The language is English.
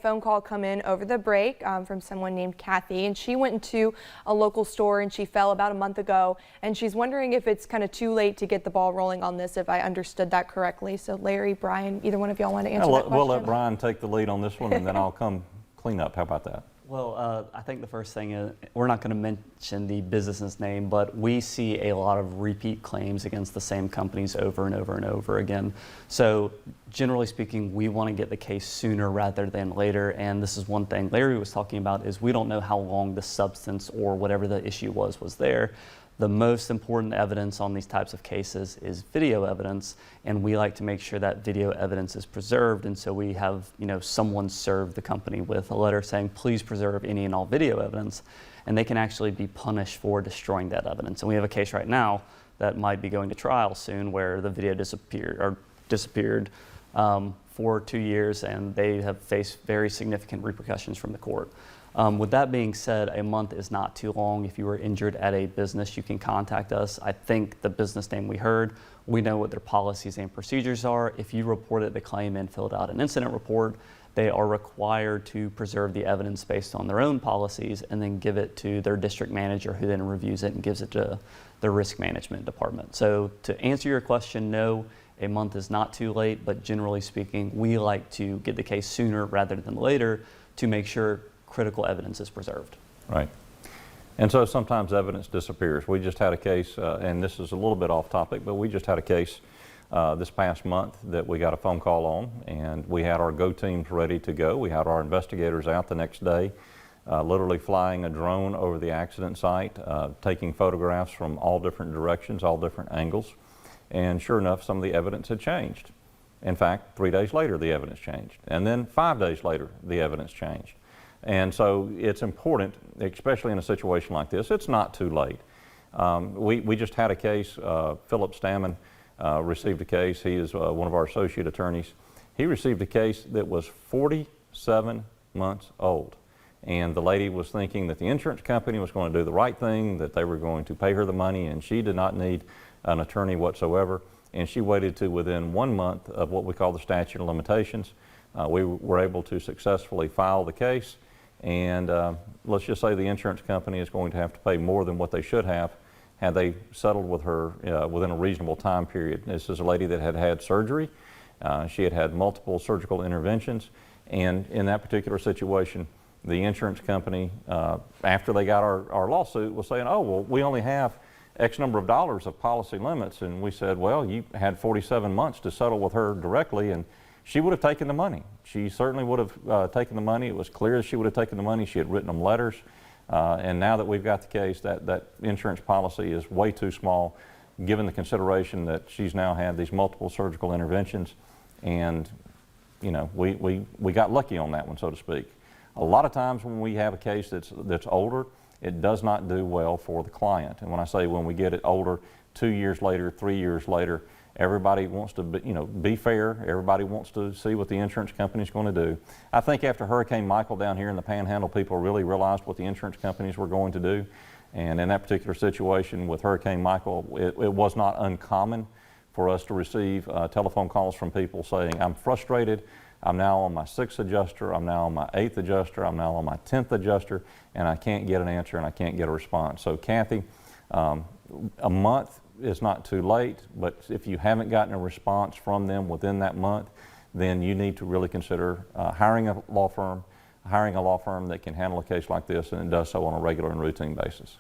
Phone call come in over the break from someone named Kathy, and she went into a local store and she fell about a month ago, and she's wondering if it's kind of too late to get the ball rolling on this, if I understood that correctly. So Larry, Brian, either one of y'all want to answer that question? We'll let Brian take the lead on this one, and then I'll come clean up. How about that? Well, I think the first thing is, we're not going to mention the business's name, but we see a lot of repeat claims against the same companies over and over and over again. So generally speaking, we want to get the case sooner rather than later. And this is one thing Larry was talking about, is we don't know how long the substance or whatever the issue was there. The most important evidence on these types of cases is video evidence, and we like to make sure that video evidence is preserved. And so we have, someone serve the company with a letter saying, please preserve any and all video evidence, and they can actually be punished for destroying that evidence. And we have a case right now that might be going to trial soon where the video disappeared for 2 years, and they have faced very significant repercussions from the court. With that being said, a month is not too long. If you were injured at a business, you can contact us. I think the business name we heard, we know what their policies and procedures are. If you reported the claim and filled out an incident report, they are required to preserve the evidence based on their own policies and then give it to their district manager, who then reviews it and gives it to the risk management department. So to answer your question, no, a month is not too late, but generally speaking, we like to get the case sooner rather than later to make sure critical evidence is preserved. Right. And so sometimes evidence disappears. We just had a case, and this is a little bit off topic, but we just had a case this past month that we got a phone call on, and we had our go teams ready to go. We had our investigators out the next day, literally flying a drone over the accident site, taking photographs from all different directions, all different angles. And sure enough, some of the evidence had changed. In fact, 3 days later, the evidence changed. And then 5 days later, the evidence changed. And so it's important, especially in a situation like this, it's not too late. We just had a case. Philip Stammen received a case. He is one of our associate attorneys. He received a case that was 47 months old. And the lady was thinking that the insurance company was going to do the right thing, that they were going to pay her the money, and she did not need an attorney whatsoever. And she waited to within 1 month of what we call the statute of limitations. We were able to successfully file the case. And let's just say the insurance company is going to have to pay more than what they should have had they settled with her within a reasonable time period. This is a lady that had had surgery. She had had multiple surgical interventions. And in that particular situation, the insurance company, after they got our lawsuit, was saying, oh, well, we only have X number of dollars of policy limits. And we said, well, you had 47 months to settle with her directly, and she would have taken the money. She certainly would have taken the money. It was clear that she would have taken the money. She had written them letters. And now that we've got the case, that insurance policy is way too small, given the consideration that she's now had these multiple surgical interventions. And, we got lucky on that one, so to speak. A lot of times when we have a case that's older, it does not do well for the client. And when I say when we get it older, 2 years later, 3 years later, everybody wants to be fair. Everybody wants to see what the insurance company is going to do. I think after Hurricane Michael down here in the Panhandle, people really realized what the insurance companies were going to do. And in that particular situation with Hurricane Michael, it was not uncommon for us to receive telephone calls from people saying, I'm frustrated. I'm now on my 6th adjuster. I'm now on my 8th adjuster. I'm now on my 10th adjuster, and I can't get an answer and I can't get a response. So Kathy, a month is not too late, but if you haven't gotten a response from them within that month, then you need to really consider hiring a law firm that can handle a case like this, and it does so on a regular and routine basis.